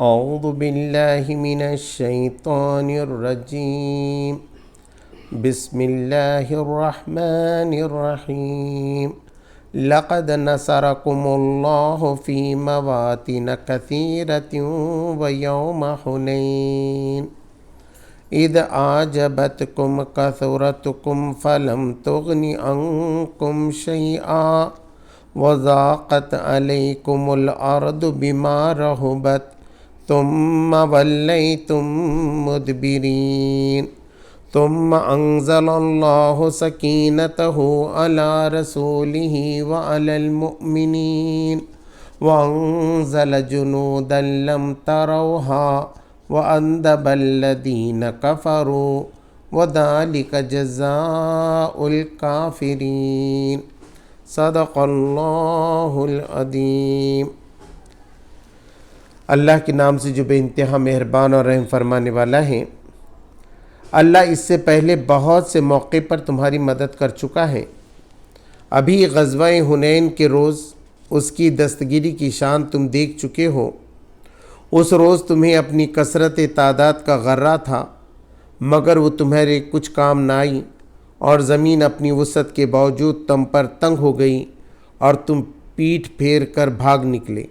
اعوذ باللہ من الشیطان الرجیم بسم اللہ الرحمن الرحیم لقد نصرکم اللہ فی مواطن کثیرۃ ویوم حنین اذ اعجبتکم کثرتکم فلم تغن عنکم شیئا وضاقت علیکم الارض بما رحبت ثم ولیتم مدبرین ثم انزل اللہ سکینتہ علی رسولہ وعلی المؤمنین وانزل جنودا لم تروها وأنذب الذین کفروا وذلک جزاء الکافرین صدق اللہ العظیم۔ اللہ کے نام سے جو بے انتہا مہربان اور رحم فرمانے والا ہے۔ اللہ اس سے پہلے بہت سے موقع پر تمہاری مدد کر چکا ہے۔ ابھی غزوہ حنین کے روز اس کی دستگیری کی شان تم دیکھ چکے ہو۔ اس روز تمہیں اپنی کثرت تعداد کا غرہ تھا، مگر وہ تمہارے کچھ کام نہ آئی، اور زمین اپنی وسعت کے باوجود تم پر تنگ ہو گئی اور تم پیٹھ پھیر کر بھاگ نکلے۔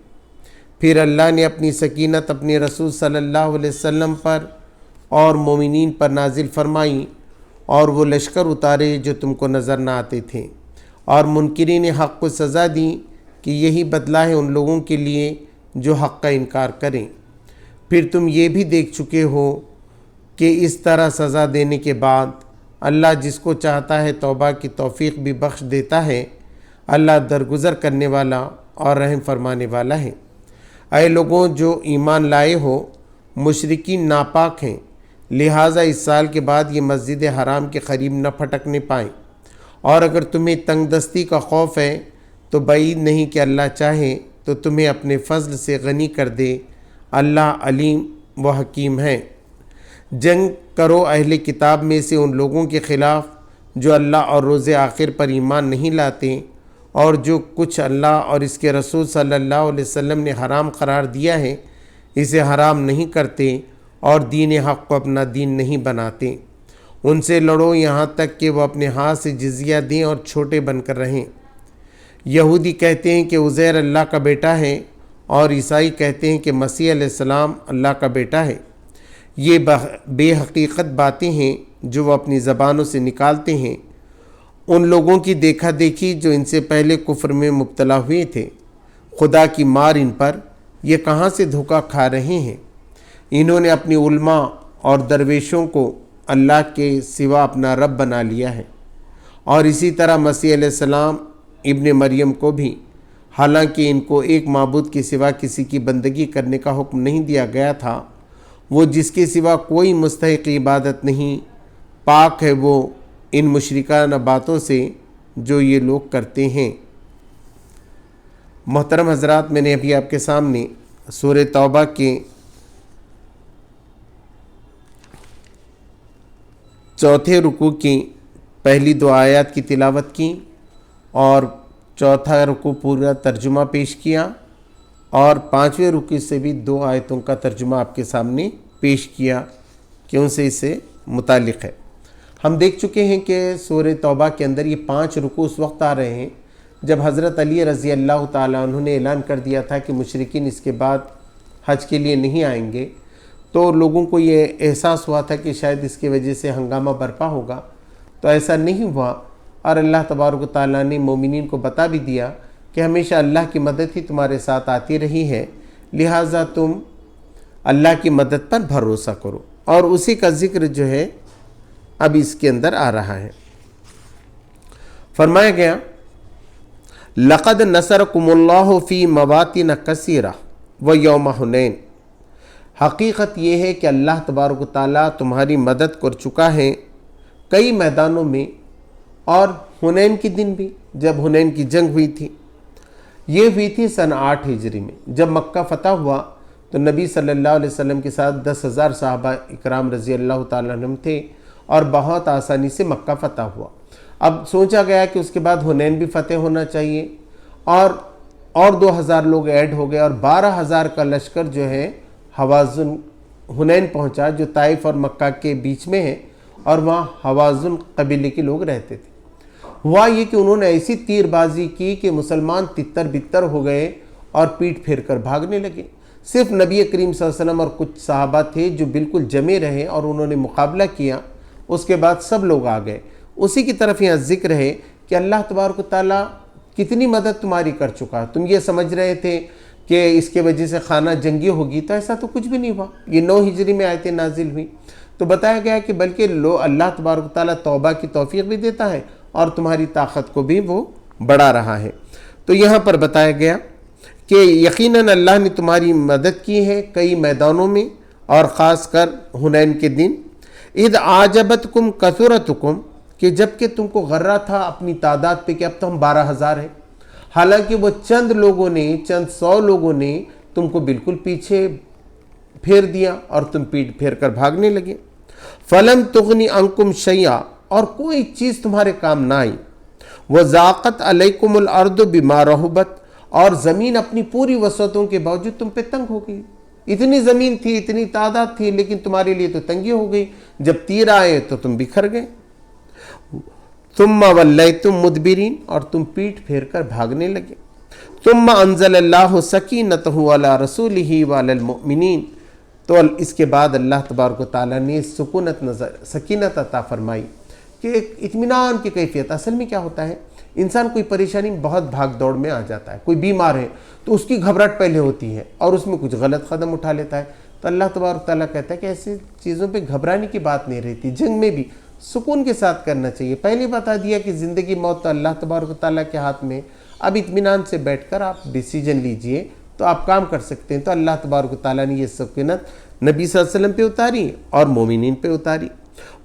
پھر اللہ نے اپنی سکینت اپنے رسول صلی اللہ علیہ وسلم پر اور مومنین پر نازل فرمائی، اور وہ لشکر اتارے جو تم کو نظر نہ آتے تھے، اور منکرین حق کو سزا دی کہ یہی بدلہ ہے ان لوگوں کے لیے جو حق کا انکار کریں۔ پھر تم یہ بھی دیکھ چکے ہو کہ اس طرح سزا دینے کے بعد اللہ جس کو چاہتا ہے توبہ کی توفیق بھی بخش دیتا ہے۔ اللہ درگزر کرنے والا اور رحم فرمانے والا ہے۔ اے لوگوں جو ایمان لائے ہو، مشرکین ناپاک ہیں، لہٰذا اس سال کے بعد یہ مسجد حرام کے قریب نہ پھٹکنے پائیں، اور اگر تمہیں تنگ دستی کا خوف ہے تو بعید نہیں کہ اللہ چاہے تو تمہیں اپنے فضل سے غنی کر دے۔ اللہ علیم و حکیم ہے۔ جنگ کرو اہل کتاب میں سے ان لوگوں کے خلاف جو اللہ اور روز آخر پر ایمان نہیں لاتے، اور جو کچھ اللہ اور اس کے رسول صلی اللہ علیہ وسلم نے حرام قرار دیا ہے اسے حرام نہیں کرتے، اور دین حق کو اپنا دین نہیں بناتے۔ ان سے لڑو یہاں تک کہ وہ اپنے ہاتھ سے جزیہ دیں اور چھوٹے بن کر رہیں۔ یہودی کہتے ہیں کہ عزیر اللہ کا بیٹا ہے، اور عیسائی کہتے ہیں کہ مسیح علیہ السلام اللہ کا بیٹا ہے۔ یہ بے حقیقت باتیں ہیں جو وہ اپنی زبانوں سے نکالتے ہیں، ان لوگوں کی دیکھا دیکھی جو ان سے پہلے کفر میں مبتلا ہوئے تھے۔ خدا کی مار ان پر، یہ کہاں سے دھوکہ کھا رہے ہیں۔ انہوں نے اپنی علماء اور درویشوں کو اللہ کے سوا اپنا رب بنا لیا ہے، اور اسی طرح مسیح علیہ السلام ابن مریم کو بھی، حالانکہ ان کو ایک معبود کے سوا کسی کی بندگی کرنے کا حکم نہیں دیا گیا تھا، وہ جس کے سوا کوئی مستحق عبادت نہیں، پاک ہے وہ ان مشرکانہ باتوں سے جو یہ لوگ کرتے ہیں۔ محترم حضرات، میں نے ابھی آپ کے سامنے سورہ توبہ کے 4 رکوع کی پہلی 2 آیات کی تلاوت کی، اور 4 رکوع پورا ترجمہ پیش کیا، اور 5ویں رکوع سے بھی 2 آیتوں کا ترجمہ آپ کے سامنے پیش کیا کہ ان سے اس سے متعلق ہے۔ ہم دیکھ چکے ہیں کہ سورہ توبہ کے اندر یہ 5 رکوع اس وقت آ رہے ہیں جب حضرت علی رضی اللہ تعالیٰ عنہ نے اعلان کر دیا تھا کہ مشرکین اس کے بعد حج کے لیے نہیں آئیں گے، تو لوگوں کو یہ احساس ہوا تھا کہ شاید اس کی وجہ سے ہنگامہ برپا ہوگا، تو ایسا نہیں ہوا، اور اللہ تبارک و تعالیٰ نے مومنین کو بتا بھی دیا کہ ہمیشہ اللہ کی مدد ہی تمہارے ساتھ آتی رہی ہے، لہٰذا تم اللہ کی مدد پر بھروسہ کرو، اور اسی کا ذکر جو ہے اب اس کے اندر آ رہا ہے۔ فرمایا گیا لقد نصرکم اللہ فی مواطن کثیرہ ویوم حنین، حقیقت یہ ہے کہ اللہ تبارک و تعالیٰ تمہاری مدد کر چکا ہے کئی میدانوں میں، اور حنین کے دن بھی، جب حنین کی جنگ ہوئی تھی، یہ ہوئی تھی سن 8 ہجری میں۔ جب مکہ فتح ہوا تو نبی صلی اللہ علیہ وسلم کے ساتھ 10,000 صحابہ اکرام رضی اللہ تعالیٰ عنہم تھے، اور بہت آسانی سے مکہ فتح ہوا۔ اب سوچا گیا کہ اس کے بعد حنین بھی فتح ہونا چاہیے، اور 2000 لوگ ایڈ ہو گئے، اور 12,000 کا لشکر جو ہے حوازن حنین پہنچا جو طائف اور مکہ کے بیچ میں ہے، اور وہاں حوازن قبیلے کے لوگ رہتے تھے۔ ہوا یہ کہ انہوں نے ایسی تیر بازی کی کہ مسلمان تتر بتر ہو گئے اور پیٹ پھیر کر بھاگنے لگے۔ صرف نبی کریم صلی اللہ علیہ وسلم اور کچھ صحابہ تھے جو بالکل جمے رہے اور انہوں نے مقابلہ کیا، اس کے بعد سب لوگ آ گئے۔ اسی کی طرف یہاں ذکر ہے کہ اللہ تبارک و تعالیٰ کتنی مدد تمہاری کر چکا۔ تم یہ سمجھ رہے تھے کہ اس کے وجہ سے خانہ جنگی ہوگی، تو ایسا تو کچھ بھی نہیں ہوا۔ یہ 9 ہجری میں آیتیں نازل ہوئی تو بتایا گیا کہ بلکہ اللہ تبارک و تعالیٰ توبہ کی توفیق بھی دیتا ہے اور تمہاری طاقت کو بھی وہ بڑھا رہا ہے۔ تو یہاں پر بتایا گیا کہ یقیناً اللہ نے تمہاری مدد کی ہے کئی میدانوں میں، اور خاص کر حنین کے دن۔ اذ اعجبتکم کثرتکم، کہ جب کہ تم کو غرہ تھا اپنی تعداد پہ کہ اب تو ہم 12,000 ہیں، حالانکہ وہ چند لوگوں نے، چند 100 لوگوں نے تم کو بالکل پیچھے پھیر دیا اور تم پیٹ پھیر کر بھاگنے لگے۔ فلم تغنی عنکم شیئا، اور کوئی چیز تمہارے کام نہ آئی۔ وضاقت علیکم الارض بما رحبت، اور زمین اپنی پوری وسعتوں کے باوجود تم پہ تنگ ہو گئی۔ اتنی زمین تھی، اتنی تعداد تھی، لیکن تمہارے لیے تو تنگی ہو گئی۔ جب تیر آئے تو تم بکھر گئے۔ ثم ولیتم مدبرین، اور تم پیٹ پھیر کر بھاگنے لگے۔ ثم انزل اللہ سکینتہ علی رسولہ وعلی المؤمنین، تو اس کے بعد اللہ تبارک و تعالیٰ نے سکینت عطا فرمائی کہ ایک اطمینان کی کیفیت۔ اصل میں کیا ہوتا ہے، انسان کوئی پریشانی بہت بھاگ دوڑ میں آ جاتا ہے، کوئی بیمار ہے تو اس کی گھبراہٹ پہلے ہوتی ہے اور اس میں کچھ غلط قدم اٹھا لیتا ہے، تو اللہ تبارک تعالیٰ کہتا ہے کہ ایسی چیزوں پہ گھبرانے کی بات نہیں رہتی۔ جنگ میں بھی سکون کے ساتھ کرنا چاہیے۔ پہلے بتا دیا کہ زندگی موت تو اللہ تبارک تعالیٰ کے ہاتھ میں، اب اطمینان سے بیٹھ کر آپ ڈیسیجن لیجئے تو آپ کام کر سکتے ہیں۔ تو اللہ تبارک تعالیٰ نے یہ سکینت نبی صلی اللہ علیہ وسلم پہ اتاری اور مومنین پہ اتاری۔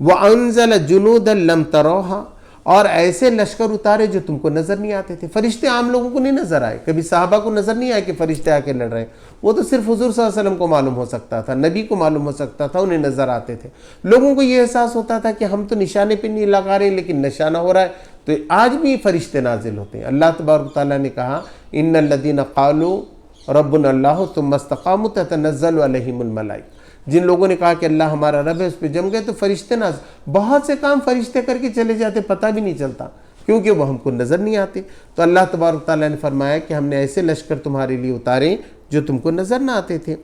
وَأَنزَلَ جُنُودًا لَمْ تَرَوْهَا، اور ایسے لشکر اتارے جو تم کو نظر نہیں آتے تھے۔ فرشتے عام لوگوں کو نہیں نظر آئے، کبھی صحابہ کو نظر نہیں آئے کہ فرشتے آ کے لڑ رہے ہیں، وہ تو صرف حضور صلی اللہ علیہ وسلم کو معلوم ہو سکتا تھا، نبی کو معلوم ہو سکتا تھا، انہیں نظر آتے تھے۔ لوگوں کو یہ احساس ہوتا تھا کہ ہم تو نشانے پہ نہیں لگا رہے لیکن نشانہ ہو رہا ہے، تو آج بھی فرشتے نازل ہوتے ہیں۔ اللہ تبارک تعالیٰ نے کہا ان الذین قالوا ربنا اللہ ثم استقاموا تتنزل علیہم الملائکہ، جن لوگوں نے کہا کہ اللہ ہمارا رب ہے، اس پہ جم گئے تو فرشتے بہت سے کام فرشتے کر کے چلے جاتے، پتہ بھی نہیں چلتا کیونکہ وہ ہم کو نظر نہیں آتے۔ تو اللہ تبارک تعالیٰ نے فرمایا کہ ہم نے ایسے لشکر تمہارے لیے اتارے جو تم کو نظر نہ آتے تھے۔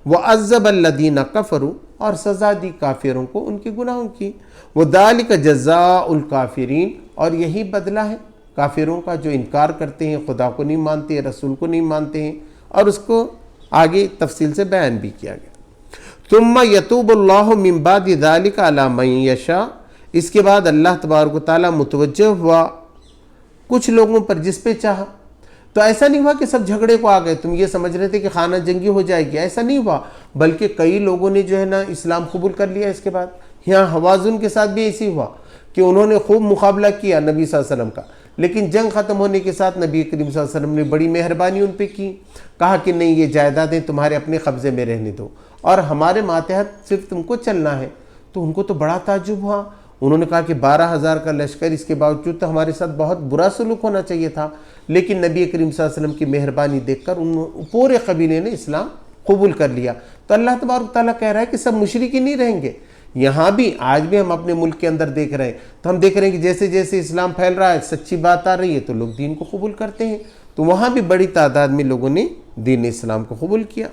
وَعَذَّبَ الَّذِينَ كَفَرُوا، اور سزا دی کافروں کو ان کے گناہوں کی۔ وَذَلِكَ جَزَاءُ الْكَافِرِينَ، اور یہی بدلہ ہے کافروں کا جو انکار کرتے ہیں، خدا کو نہیں مانتے، رسول کو نہیں مانتے ہیں، اور اس کو آگے تفصیل سے بیان بھی کیا گیا۔ ثم یتوب اللہ من بعد ذلک علی من یشاء، اس کے بعد اللہ تبارک و تعالیٰ متوجہ ہوا کچھ لوگوں پر جس پہ چاہا۔ تو ایسا نہیں ہوا کہ سب جھگڑے کو آ گئے، تم یہ سمجھ رہے تھے کہ خانہ جنگی ہو جائے گی، ایسا نہیں ہوا، بلکہ کئی لوگوں نے جو ہے نا اسلام قبول کر لیا۔ اس کے بعد یہاں حوازن کے ساتھ بھی ایسی ہوا کہ انہوں نے خوب مقابلہ کیا نبی صلی اللہ علیہ وسلم کا، لیکن جنگ ختم ہونے کے ساتھ نبی کریم صلی اللہ علیہ وسلم نے بڑی مہربانی ان پہ کی، کہا کہ نہیں، یہ جائیدادیں تمہارے اپنے قبضے میں رہنے دو اور ہمارے ماتحت صرف تم کو چلنا ہے۔ تو ان کو تو بڑا تعجب ہوا، انہوں نے کہا کہ 12,000 کا لشکر، اس کے باوجود تو ہمارے ساتھ بہت برا سلوک ہونا چاہیے تھا، لیکن نبی کریم صلی اللہ علیہ وسلم کی مہربانی دیکھ کر ان پورے قبیلے نے اسلام قبول کر لیا۔ تو اللہ تبارک تعالیٰ کہہ رہا ہے کہ سب مشرک نہیں رہیں گے۔ یہاں بھی آج بھی ہم اپنے ملک کے اندر دیکھ رہے ہیں، تو ہم دیکھ رہے ہیں کہ جیسے جیسے اسلام پھیل رہا ہے، سچی بات آ رہی ہے تو لوگ دین کو قبول کرتے ہیں، تو وہاں بھی بڑی تعداد میں لوگوں نے دین اسلام کو قبول کیا۔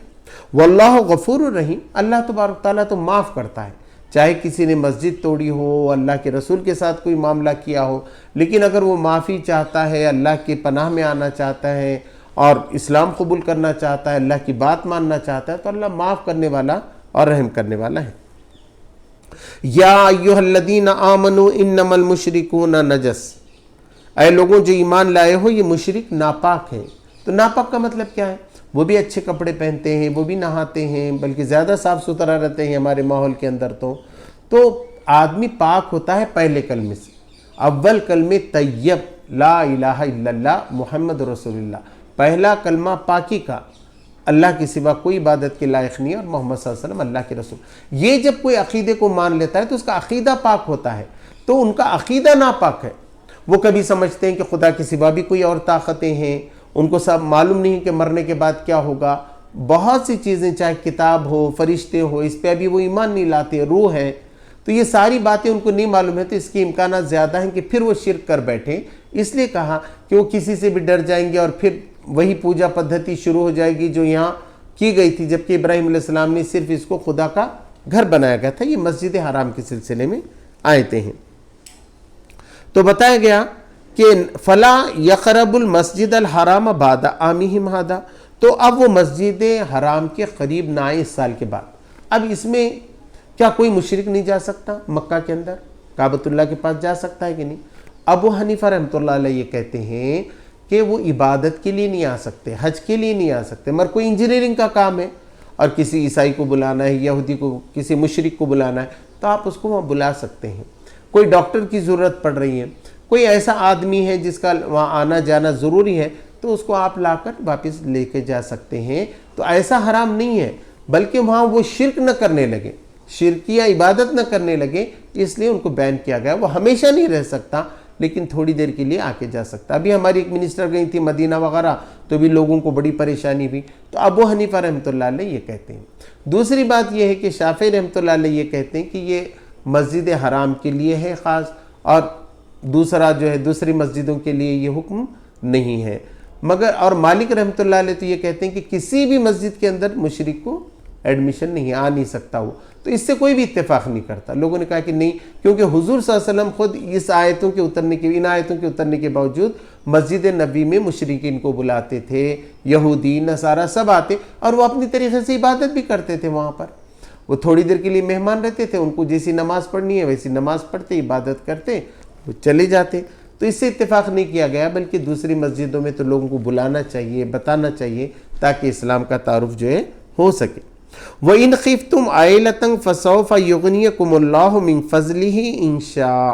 واللہ غفور الرحیم، اللہ تبارک تعالیٰ تو معاف کرتا ہے، چاہے کسی نے مسجد توڑی ہو، اللہ کے رسول کے ساتھ کوئی معاملہ کیا ہو، لیکن اگر وہ معافی چاہتا ہے، اللہ کی پناہ میں آنا چاہتا ہے اور اسلام قبول کرنا چاہتا ہے، اللہ کی بات ماننا چاہتا ہے، تو اللہ معاف کرنے والا اور رحم کرنے والا ہے۔ یا ایھا الذین آمنوا انما المشرکون نجس، اے لوگوں جو ایمان لائے ہو، یہ مشرک ناپاک ہیں۔ تو ناپاک کا مطلب کیا ہے؟ وہ بھی اچھے کپڑے پہنتے ہیں، وہ بھی نہاتے ہیں، بلکہ زیادہ صاف ستھرا رہتے ہیں ہمارے ماحول کے اندر۔ تو آدمی پاک ہوتا ہے پہلے کلمے سے، اول کلمے طیب لا الہ الا اللہ محمد رسول اللہ، پہلا کلمہ پاکی کا، اللہ کے سوا کوئی عبادت کے لائق نہیں ہے اور محمد صلی اللہ علیہ وسلم اللہ کے رسول۔ یہ جب کوئی عقیدے کو مان لیتا ہے تو اس کا عقیدہ پاک ہوتا ہے، تو ان کا عقیدہ ناپاک ہے۔ وہ کبھی سمجھتے ہیں کہ خدا کے سوا بھی کوئی اور طاقتیں ہیں، ان کو سب معلوم نہیں کہ مرنے کے بعد کیا ہوگا، بہت سی چیزیں، چاہے کتاب ہو، فرشتے ہو، اس پہ ابھی وہ ایمان نہیں لاتے، روح ہے، تو یہ ساری باتیں ان کو نہیں معلوم ہے، تو اس کے امکانات زیادہ ہیں کہ پھر وہ شرک کر بیٹھیں۔ اس لیے کہا کہ وہ کسی سے بھی ڈر جائیں گے اور پھر وہی پوجا پدھتی شروع ہو جائے گی جو یہاں کی گئی تھی، جبکہ ابراہیم علیہ السلام نے صرف اس کو خدا کا گھر بنایا گیا تھا۔ یہ مسجد حرام کے سلسلے میں آیتیں ہیں۔ تو بتایا گیا کہ فلا یقرب المسجد الحرام بعد عامہم ھذا، تو اب وہ مسجد حرام کے قریب نہ آئے اس سال کے بعد۔ اب اس میں کیا کوئی مشرک نہیں جا سکتا؟ مکہ کے اندر کعبۃ اللہ کے پاس جا سکتا ہے کہ نہیں؟ ابو حنیفہ رحمۃ اللہ علیہ یہ کہتے ہیں کہ وہ عبادت کے لیے نہیں آ سکتے، حج کے لیے نہیں آ سکتے، مگر کوئی انجینئرنگ کا کام ہے اور کسی عیسائی کو بلانا ہے، یہودی کو، کسی مشرک کو بلانا ہے، تو آپ اس کو وہاں بلا سکتے ہیں۔ کوئی ڈاکٹر کی ضرورت پڑ رہی ہے، کوئی ایسا آدمی ہے جس کا وہاں آنا جانا ضروری ہے، تو اس کو آپ لا کر واپس لے کے جا سکتے ہیں۔ تو ایسا حرام نہیں ہے، بلکہ وہاں وہ شرک نہ کرنے لگے، شرکیہ عبادت نہ کرنے لگے، اس لیے ان کو بین کیا گیا۔ وہ ہمیشہ نہیں رہ سکتا، لیکن تھوڑی دیر کے لیے آ کے جا سکتا۔ ابھی ہماری ایک منسٹر گئی تھی مدینہ وغیرہ، تو بھی لوگوں کو بڑی پریشانی ہوئی۔ تو ابو حنیفہ رحمۃ اللہ علیہ یہ کہتے ہیں۔ دوسری بات یہ ہے کہ شافعی رحمۃ اللہ علیہ یہ کہتے ہیں کہ یہ مسجد حرام کے لیے ہے خاص، اور دوسرا جو ہے دوسری مسجدوں کے لیے یہ حکم نہیں ہے۔ مگر اور مالک رحمۃ اللہ علیہ تو یہ کہتے ہیں کہ کسی بھی مسجد کے اندر مشرک کو ایڈمیشن نہیں، آ نہیں سکتا وہ۔ تو اس سے کوئی بھی اتفاق نہیں کرتا۔ لوگوں نے کہا کہ نہیں، کیونکہ حضور صلی اللہ علیہ وسلم خود اس آیتوں کے اترنے کے، ان آیتوں کے اترنے کے باوجود مسجد نبی میں مشرکین کو بلاتے تھے، یہودی نصارہ سب آتے، اور وہ اپنی طریقے سے عبادت بھی کرتے تھے وہاں پر۔ وہ تھوڑی دیر کے لیے مہمان رہتے تھے، ان کو جیسی نماز پڑھنی ہے ویسی نماز پڑھتے، عبادت کرتے، وہ چلے جاتے۔ تو اس سے اتفاق نہیں کیا گیا، بلکہ دوسری مسجدوں میں تو لوگوں کو بلانا چاہیے، بتانا چاہیے، تاکہ اسلام کا تعارف جو ہے ہو سکے۔ وَإِنْ خِفْتُمْ عَائِلَةً فَسَوْفَ يُغْنِيكُمُ اللَّهُ مِنْ فَضْلِهِ إِنْ شَاءَ،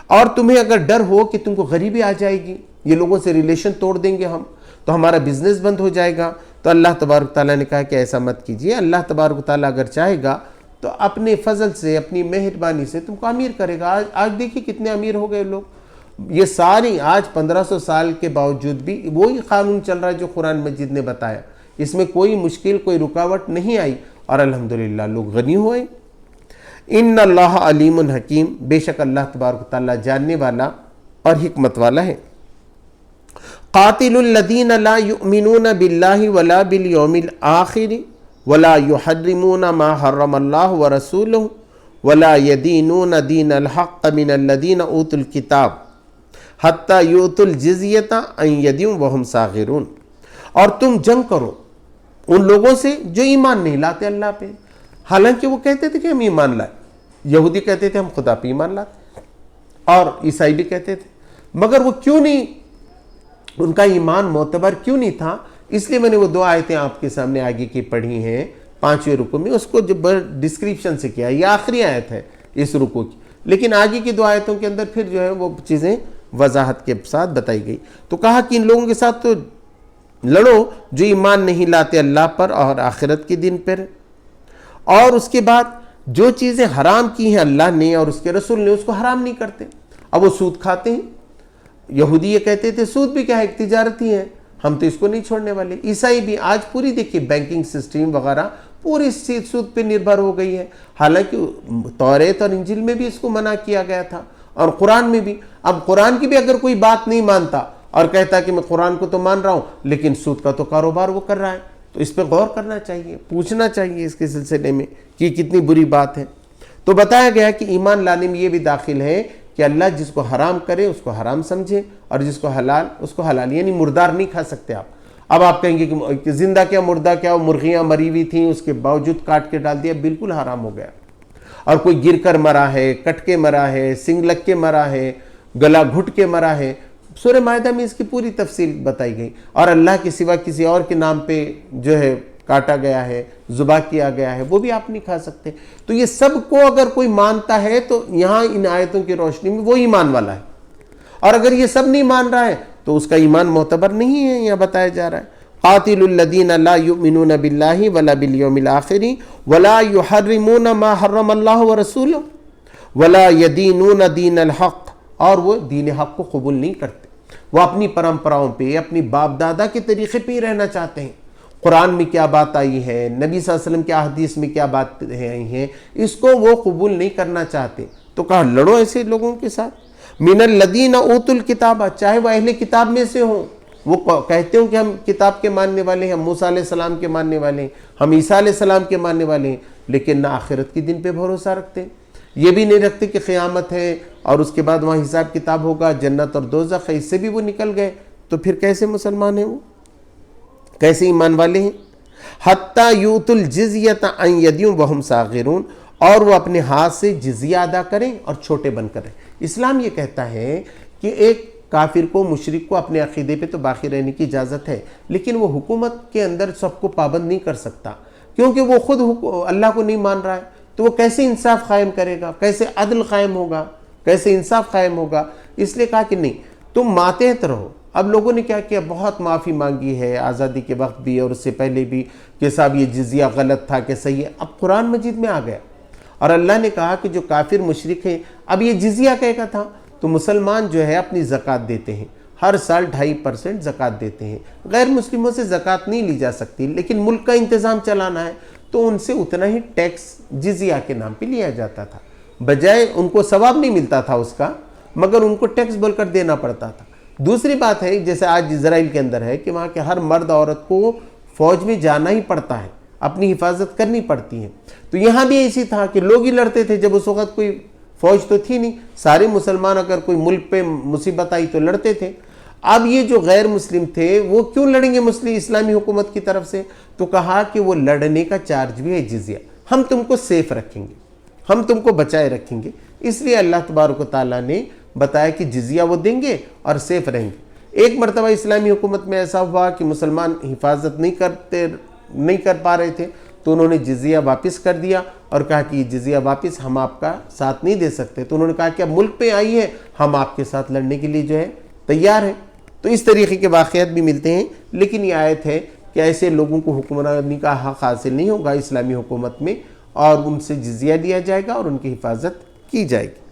اور تمہیں اگر ڈر ہو کہ تم کو غریبی آ جائے گی، یہ لوگوں سے ریلیشن توڑ دیں گے ہم، تو ہمارا بزنس بند ہو جائے گا، تو اللہ تبارک تعالیٰ نے کہا کہ ایسا مت کیجیے۔ اللہ تبارک تعالیٰ اگر چاہے گا تو اپنے فضل سے، اپنی مہربانی سے تم کو امیر کرے گا۔ آج دیکھیے کتنے امیر ہو گئے لوگ، یہ ساری آج 1500 سال کے باوجود بھی وہی قانون چل رہا ہے جو قرآن مجید نے بتایا، اس میں کوئی مشکل، کوئی رکاوٹ نہیں آئی، اور الحمدللہ لوگ غنی ہوئے۔ ان اللہ علیم حکیم، بے شک اللہ تبارک تعالیٰ جاننے والا اور حکمت والا ہے۔ قاتل الذین لا یؤمنون باللہ ولا بالیوم الآخر ولا یحرمون ما حرم اللہ ورسولہ ولا یدینون دین الحق من الذین اوتوا الکتاب حتی یؤتوا الجزیۃ عن ید وہم صاغرون، اور تم جنگ کرو ان لوگوں سے جو ایمان نہیں لاتے اللہ پہ، حالانکہ وہ کہتے تھے کہ ہم ایمان لائے۔ یہودی کہتے تھے ہم خدا پہ ایمان لاتے، اور عیسائی بھی کہتے تھے، مگر وہ کیوں نہیں، ان کا ایمان معتبر کیوں نہیں تھا؟ اس لیے میں نے وہ دو آیتیں آپ کے سامنے آگے کی پڑھی ہیں 5ویں رکوع میں، اس کو جو ڈسکرپشن سے کیا ہے، یہ آخری آیت ہے اس رکوع کی، لیکن آگے کی 2 آیتوں کے اندر پھر جو ہے وہ چیزیں وضاحت کے ساتھ بتائی گئی۔ تو کہا کہ ان لوگوں کے ساتھ تو لڑو جو ایمان نہیں لاتے اللہ پر اور آخرت کے دن پر، اور اس کے بعد جو چیزیں حرام کی ہیں اللہ نے اور اس کے رسول نے، اس کو حرام نہیں کرتے۔ اب وہ سود کھاتے ہیں، یہودی یہ کہتے تھے سود بھی کیا ہے، ایک تجارت ہی ہے، ہم تو اس کو نہیں چھوڑنے والے۔ عیسائی بھی آج پوری دیکھیے بینکنگ سسٹم وغیرہ پوری سود پہ نربھر ہو گئی ہے، حالانکہ توریت اور انجیل میں بھی اس کو منع کیا گیا تھا، اور قرآن میں بھی۔ اب قرآن کی بھی اگر کوئی بات نہیں مانتا اور کہتا کہ میں قرآن کو تو مان رہا ہوں لیکن سود کا تو کاروبار وہ کر رہا ہے، تو اس پہ غور کرنا چاہیے، پوچھنا چاہیے اس کے سلسلے میں کہ کتنی بری بات ہے۔ تو بتایا گیا کہ ایمان لانے میں یہ بھی داخل ہے کہ اللہ جس کو حرام کرے اس کو حرام سمجھے، اور جس کو حلال اس کو حلال، یعنی مردار نہیں کھا سکتے آپ۔ اب آپ کہیں گے کہ زندہ کیا مردہ کیا، وہ مرغیاں مری ہوئی تھیں اس کے باوجود کاٹ کے ڈال دیا، بالکل حرام ہو گیا۔ اور کوئی گر کر مرا ہے، کٹ کے مرا ہے، سنگ لگ کے مرا ہے، گلا گھٹ کے مرا ہے، سورہ مائدہ میں اس کی پوری تفصیل بتائی گئی۔ اور اللہ کے سوا کسی اور کے نام پہ جو ہے کاٹا گیا ہے، ذبح کیا گیا ہے، وہ بھی آپ نہیں کھا سکتے۔ تو یہ سب کو اگر کوئی مانتا ہے تو یہاں ان آیتوں کی روشنی میں وہ ایمان والا ہے، اور اگر یہ سب نہیں مان رہا ہے تو اس کا ایمان معتبر نہیں ہے، یہاں بتایا جا رہا ہے۔ قاتل الذین لا یؤمنون باللہ ولا بالیوم الآخر ولا یحرمون ما حرم اللہ ورسولہ ولا یدینون دین الحق، اور وہ دین حق کو قبول نہیں کرتے، وہ اپنی پرمپراؤں پہ، اپنی باپ دادا کے طریقے پہ ہی رہنا چاہتے ہیں۔ قرآن میں کیا بات آئی ہے، نبی صلی اللہ علیہ وسلم کی احادیث میں کیا باتیں آئی ہیں، اس کو وہ قبول نہیں کرنا چاہتے۔ تو کہا لڑو ایسے لوگوں کے ساتھ۔ من الذین اوتوا الکتاب، چاہے وہ اہل کتاب میں سے ہوں، وہ کہتے ہوں کہ ہم کتاب کے ماننے والے ہیں، ہم موسیٰ علیہ السلام کے ماننے والے ہیں، ہم عیسیٰ علیہ السلام کے ماننے والے ہیں، لیکن نہ آخرت کے دن پہ بھروسہ رکھتے، یہ بھی نہیں رکھتے کہ قیامت ہے اور اس کے بعد وہاں حساب کتاب ہوگا، جنت اور دوزخ ہے، اس سے بھی وہ نکل گئے۔ تو پھر کیسے مسلمان ہیں وہ، کیسے ایمان والے ہیں؟ حتیٰ یؤتوا الجزیۃ عن ید وہم صاغرون، اور وہ اپنے ہاتھ سے جزیہ ادا کریں اور چھوٹے بن کر رہیں۔ اسلام یہ کہتا ہے کہ ایک کافر کو، مشرک کو اپنے عقیدے پہ تو باقی رہنے کی اجازت ہے، لیکن وہ حکومت کے اندر سب کو پابند نہیں کر سکتا، کیونکہ وہ خود اللہ کو نہیں مان رہا ہے، تو وہ کیسے انصاف قائم کرے گا، کیسے عدل قائم ہوگا، کیسے انصاف قائم ہوگا؟ اس لیے کہا کہ نہیں، تم ماتحت رہو۔ اب لوگوں نے کیا کیا، بہت معافی مانگی ہے آزادی کے وقت بھی اور اس سے پہلے بھی، کہ صاحب یہ جزیہ غلط تھا کہ صحیح ہے۔ اب قرآن مجید میں آ گیا اور اللہ نے کہا کہ جو کافر مشرک ہیں، اب یہ جزیہ کہے گا تھا، تو مسلمان جو ہے اپنی زکوٰۃ دیتے ہیں، ہر سال 2.5% زکوٰۃ دیتے ہیں۔ غیر مسلموں سے زکوٰۃ نہیں لی جا سکتی، لیکن ملک کا انتظام چلانا ہے تو ان سے اتنا ہی ٹیکس جزیہ کے نام پہ لیا جاتا تھا، بجائے ان کو ثواب نہیں ملتا تھا اس کا، مگر ان کو ٹیکس بول کر دینا پڑتا تھا۔ دوسری بات ہے، جیسے آج اسرائیل کے اندر ہے کہ وہاں کے ہر مرد عورت کو فوج میں جانا ہی پڑتا ہے، اپنی حفاظت کرنی پڑتی ہے۔ تو یہاں بھی ایسی تھا کہ لوگ ہی لڑتے تھے، جب اس وقت کوئی فوج تو تھی نہیں، سارے مسلمان اگر کوئی ملک پہ مصیبت آئی تو لڑتے تھے۔ اب یہ جو غیر مسلم تھے وہ کیوں لڑیں گے مسلم اسلامی حکومت کی طرف سے؟ تو کہا کہ وہ لڑنے کا چارج بھی ہے جزیہ، ہم تم کو سیف رکھیں گے، ہم تم کو بچائے رکھیں گے۔ اس لیے اللہ تبارک و تعالیٰ نے بتایا کہ جزیہ وہ دیں گے اور سیف رہیں گے۔ ایک مرتبہ اسلامی حکومت میں ایسا ہوا کہ مسلمان حفاظت نہیں کر پا رہے تھے، تو انہوں نے جزیہ واپس کر دیا اور کہا کہ یہ جزیہ واپس ہم آپ کا ساتھ نہیں دے سکتے۔ تو انہوں نے کہا کہ اب ملک پہ آئی ہے، ہم آپ کے ساتھ لڑنے کے لیے جو ہے تیار ہیں۔ تو اس طریقے کے واقعات بھی ملتے ہیں، لیکن یہ آیت ہے کہ ایسے لوگوں کو حکمرانی کا حق حاصل نہیں ہوگا اسلامی حکومت میں، اور ان سے جزیہ لیا جائے گا اور ان کی حفاظت کی جائے گی۔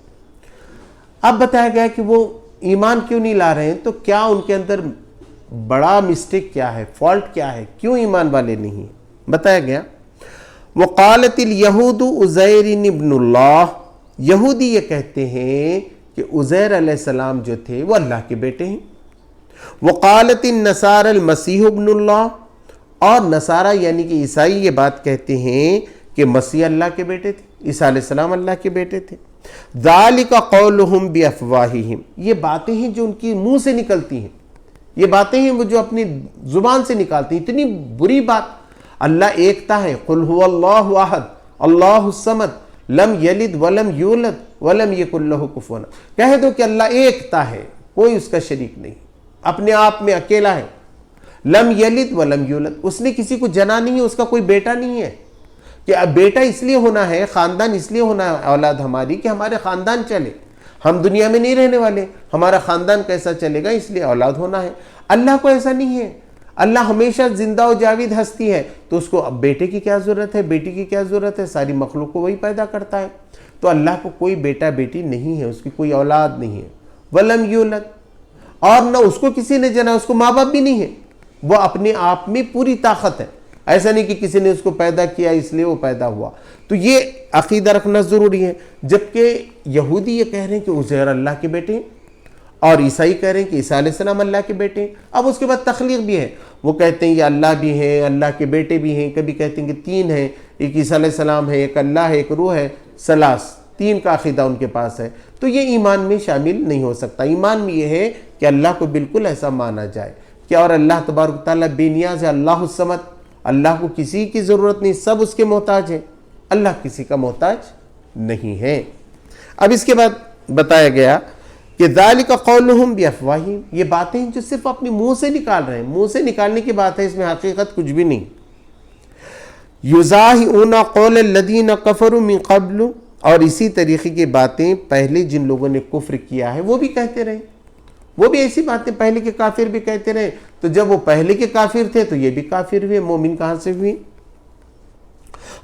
اب بتایا گیا کہ وہ ایمان کیوں نہیں لا رہے ہیں، تو کیا ان کے اندر بڑا مسٹیک کیا ہے، فالٹ کیا ہے، کیوں ایمان والے نہیں ہیں؟ بتایا گیا وقالت الیہود عزیر ابن اللہ، یہودی یہ کہتے ہیں کہ عزیر علیہ السلام جو تھے وہ اللہ کے بیٹے ہیں۔ وقالت النصارى المسیح ابن اللہ، اور نصارہ یعنی کہ عیسائی یہ بات کہتے ہیں کہ مسیح اللہ کے بیٹے تھے، عیسیٰ علیہ السلام اللہ کے بیٹے تھے۔ ذالک قولہم بافواہہم، یہ باتیں ہیں جو ان کی منہ سے نکلتی ہیں، یہ باتیں ہیں وہ جو اپنی زبان سے نکالتی ہیں۔ اتنی بری بات، اللہ ایکتا ہے، قل هو اللہ احد اللہ الصمد لم یلد ولم یولد ولم یکن لہ کفوا احد، کہہ دو کہ اللہ ایکتا ہے، کوئی اس کا شریک نہیں، اپنے آپ میں اکیلا ہے۔ لم یلد ولم یولد، اس نے کسی کو جنا نہیں ہے، اس کا کوئی بیٹا نہیں ہے، کہ اب بیٹا اس لیے ہونا ہے، خاندان اس لیے ہونا ہے، اولاد ہماری کہ ہمارے خاندان چلے، ہم دنیا میں نہیں رہنے والے، ہمارا خاندان کیسا چلے گا، اس لیے اولاد ہونا ہے۔ اللہ کو ایسا نہیں ہے، اللہ ہمیشہ زندہ و جاوید ہستی ہے، تو اس کو اب بیٹے کی کیا ضرورت ہے، بیٹی کی کیا ضرورت ہے، ساری مخلوق کو وہی پیدا کرتا ہے۔ تو اللہ کو کوئی بیٹا بیٹی نہیں ہے، اس کی کوئی اولاد نہیں ہے۔ ولم یولد، اور نہ اس کو کسی نے جنا، اس کو ماں باپ بھی نہیں ہے، وہ اپنے آپ میں پوری طاقت ہے، ایسا نہیں کہ کسی نے اس کو پیدا کیا اس لیے وہ پیدا ہوا۔ تو یہ عقیدہ رکھنا ضروری ہے۔ جبکہ یہودی یہ کہہ رہے ہیں کہ عزیر اللہ کے بیٹے ہیں، اور عیسائی کہہ رہے ہیں کہ عیسیٰ علیہ السلام اللہ کے بیٹے ہیں۔ اب اس کے بعد تخلیق بھی ہے، وہ کہتے ہیں یہ اللہ بھی ہیں، اللہ کے بیٹے بھی ہیں، کبھی کہتے ہیں کہ 3 ہیں، ایک عیسیٰ علیہ السلام ہے، ایک اللہ ہے، ایک روح ہے، ثلاث، 3 کا عقیدہ ان کے پاس ہے۔ تو یہ ایمان میں شامل نہیں ہو سکتا۔ ایمان میں یہ ہے کہ اللہ کو بالکل ایسا مانا جائے کہ اور اللہ تبارک تعالیٰ بے نیاز ہے، اللہ الصمد، اللہ کو کسی کی ضرورت نہیں، سب اس کے محتاج ہیں، اللہ کسی کا محتاج نہیں ہے۔ اب اس کے بعد بتایا گیا کہ ذالک قولہم بافواہہم، یہ باتیں جو صرف اپنے منہ سے نکال رہے ہیں، منہ سے نکالنے کی بات ہے، اس میں حقیقت کچھ بھی نہیں۔ یضاہئون قول الذین کفروا من قبل، اور اسی طریقے کی باتیں پہلے جن لوگوں نے کفر کیا ہے وہ بھی کہتے رہے، وہ بھی ایسی باتیں پہلے کے کافر بھی کہتے رہے۔ تو جب وہ پہلے کے کافر تھے تو یہ بھی کافر ہوئے، مومن کہاں سے ہوئے؟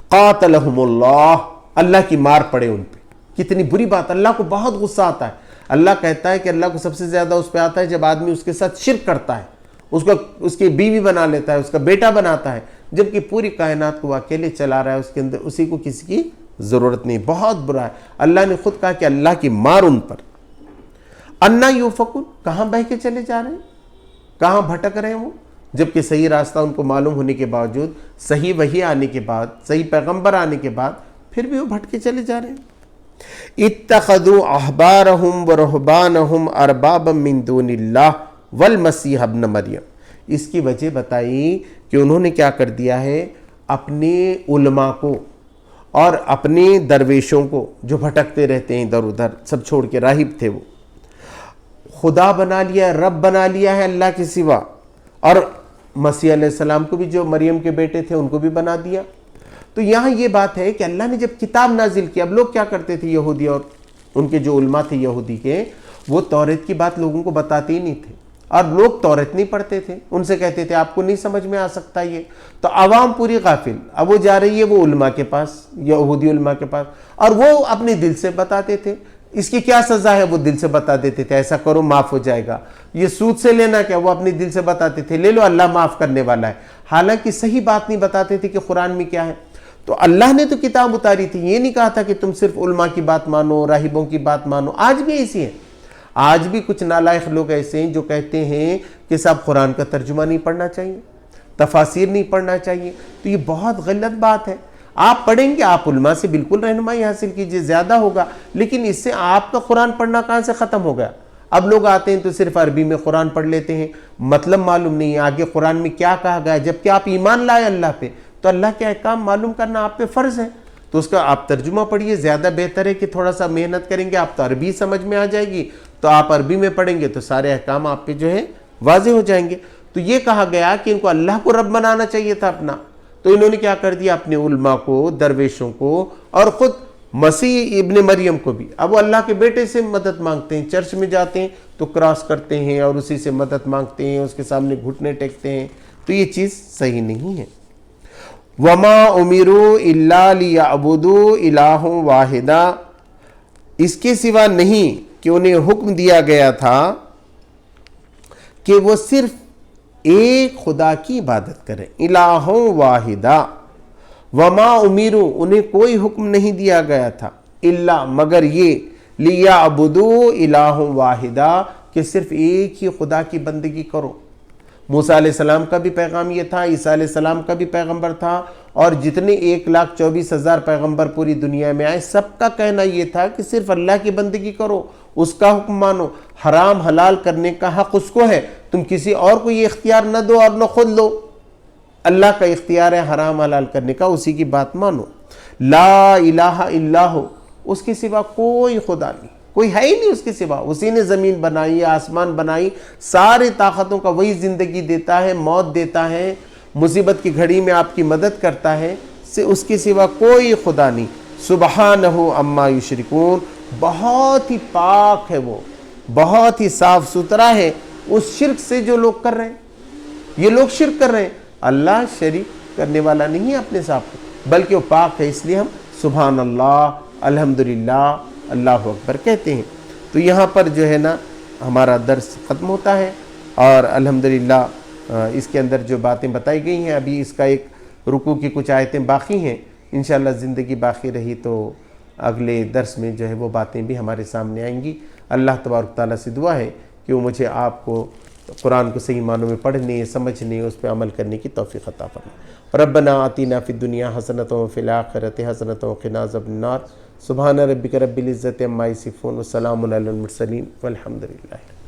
قاتلہم اللہ، اللہ کی مار پڑے ان پہ۔ کتنی بری بات، اللہ کو بہت غصہ آتا ہے۔ اللہ کہتا ہے کہ اللہ کو سب سے زیادہ اس پہ آتا ہے جب آدمی اس کے ساتھ شرک کرتا ہے اس کی بیوی بنا لیتا ہے، اس کا بیٹا بناتا ہے، جبکہ پوری کائنات کو وہ اکیلے چلا رہا ہے، اس کے اندر اسی کو کسی کی ضرورت نہیں. بہت برا ہے. اللہ نے خود کہا کہ اللہ کی مار ان پر. انا یوفکون، کہاں بہ کے چلے جا رہے ہیں، کہاں بھٹک رہے ہیں وہ، جبکہ صحیح راستہ ان کو معلوم ہونے کے باوجود، صحیح وحی آنے کے بعد، صحیح پیغمبر آنے کے بعد پھر بھی وہ بھٹکے چلے جا رہے ہیں. اتخذوا احبارهم ورهبانهم اربابا من دون اللہ والمسیح ابن مریم. اس کی وجہ بتائی کہ انہوں نے کیا کر دیا ہے، اپنے علماء کو اور اپنے درویشوں کو جو بھٹکتے رہتے ہیں ادھر ادھر، سب چھوڑ کے، راہب تھے وہ، خدا بنا لیا، رب بنا لیا ہے اللہ کے سوا. اور مسیح علیہ السلام کو بھی، جو مریم کے بیٹے تھے، ان کو بھی بنا دیا. تو یہاں یہ بات ہے کہ اللہ نے جب کتاب نازل کی، اب لوگ کیا کرتے تھے، یہودی اور ان کے جو علماء تھے یہودی کے، وہ توریت کی بات لوگوں کو بتاتے ہی نہیں تھے، اور لوگ توریت نہیں پڑھتے تھے، ان سے کہتے تھے آپ کو نہیں سمجھ میں آ سکتا یہ. تو عوام پوری غافل. اب وہ جا رہی ہے وہ علماء کے پاس، یہودی علماء کے پاس، اور وہ اپنے دل سے بتاتے تھے. اس کی کیا سزا ہے، وہ دل سے بتا دیتے تھے، ایسا کرو معاف ہو جائے گا. یہ سود سے لینا کیا، وہ اپنے دل سے بتاتے تھے، لے لو اللہ معاف کرنے والا ہے. حالانکہ صحیح بات نہیں بتاتے تھے کہ قرآن میں کیا ہے. تو اللہ نے تو کتاب اتاری تھی، یہ نہیں کہا تھا کہ تم صرف علماء کی بات مانو، راہبوں کی بات مانو. آج بھی ایسی ہے، آج بھی کچھ نالائق لوگ ایسے ہیں جو کہتے ہیں کہ صاحب قرآن کا ترجمہ نہیں پڑھنا چاہیے، تفاسیر نہیں پڑھنا چاہیے. تو یہ بہت غلط بات ہے. آپ پڑھیں گے، آپ علماء سے بالکل رہنمائی حاصل کیجئے، زیادہ ہوگا، لیکن اس سے آپ کا قرآن پڑھنا کہاں سے ختم ہو گیا. اب لوگ آتے ہیں تو صرف عربی میں قرآن پڑھ لیتے ہیں، مطلب معلوم نہیں ہے آگے قرآن میں کیا کہا گیا ہے. جبکہ آپ ایمان لائے اللہ پہ، تو اللہ کے احکام معلوم کرنا آپ پہ فرض ہے. تو اس کا آپ ترجمہ پڑھیے. زیادہ بہتر ہے کہ تھوڑا سا محنت کریں گے، آپ تو عربی سمجھ میں آ جائے گی، تو آپ عربی میں پڑھیں گے تو سارے احکام آپ پہ جو ہے واضح ہو جائیں گے. تو یہ کہا گیا کہ ان کو اللہ کو رب بنانا چاہیے تھا اپنا، تو انہوں نے کیا کر دیا، اپنے علماء کو، درویشوں کو، اور خود مسیح ابن مریم کو بھی. اب وہ اللہ کے بیٹے سے مدد مانگتے ہیں، چرچ میں جاتے ہیں تو کراس کرتے ہیں اور اسی سے مدد مانگتے ہیں، اس کے سامنے گھٹنے ٹیکتے ہیں. تو یہ چیز صحیح نہیں ہے. وما امروا الا لیعبدوا الہ واحدا، اس کے سوا نہیں کہ انہیں حکم دیا گیا تھا کہ وہ صرف ایک خدا کی عبادت کریں. الہ واحدا، وما امروا، انہیں کوئی حکم نہیں دیا گیا تھا، الا، مگر یہ، لیعبدوا الہ واحدا، کہ صرف ایک ہی خدا کی بندگی کرو. موسیٰ علیہ السلام کا بھی پیغام یہ تھا، عیسیٰ علیہ السلام کا بھی پیغمبر تھا، اور جتنے 1,24,000 پیغمبر پوری دنیا میں آئے، سب کا کہنا یہ تھا کہ صرف اللہ کی بندگی کرو، اس کا حکم مانو. حرام حلال کرنے کا حق اس کو ہے، تم کسی اور کو یہ اختیار نہ دو اور نہ خود لو. اللہ کا اختیار ہے حرام حلال کرنے کا، اسی کی بات مانو. لا الہ الا ہو، اس کے سوا کوئی خدا نہیں، کوئی ہے ہی نہیں اس کے سوا. اسی نے زمین بنائی، آسمان بنائی، سارے طاقتوں کا وہی زندگی دیتا ہے، موت دیتا ہے، مصیبت کی گھڑی میں آپ کی مدد کرتا ہے. اس کے سوا کوئی خدا نہیں. سبحانہ عما یشرکون، بہت ہی پاک ہے وہ، بہت ہی صاف ستھرا ہے اس شرک سے جو لوگ کر رہے ہیں. یہ لوگ شرک کر رہے ہیں، اللہ شریک کرنے والا نہیں ہے اپنے ساتھ، بلکہ وہ پاک ہے. اس لیے ہم سبحان اللہ، الحمدللہ، اللہ اکبر کہتے ہیں. تو یہاں پر جو ہے نا ہمارا درس ختم ہوتا ہے، اور الحمدللہ اس کے اندر جو باتیں بتائی گئی ہیں، ابھی اس کا ایک رکوع کی کچھ آیتیں باقی ہیں. انشاءاللہ زندگی باقی رہی تو اگلے درس میں جو ہے وہ باتیں بھی ہمارے سامنے آئیں گی. اللہ تبارک تعالیٰ سے دعا ہے کہ وہ مجھے آپ کو قرآن کو صحیح معنوں میں پڑھنے، سمجھنے، اس پہ عمل کرنے کی توفیق عطا فرمائے. ربنا آتنا فی الدنیا حسنۃ وفی الآخرۃ حسنۃ وقنا عذاب النار. سبحان ربک رب العزۃ عما یصفون وسلام علی المرسلین والحمد للہ.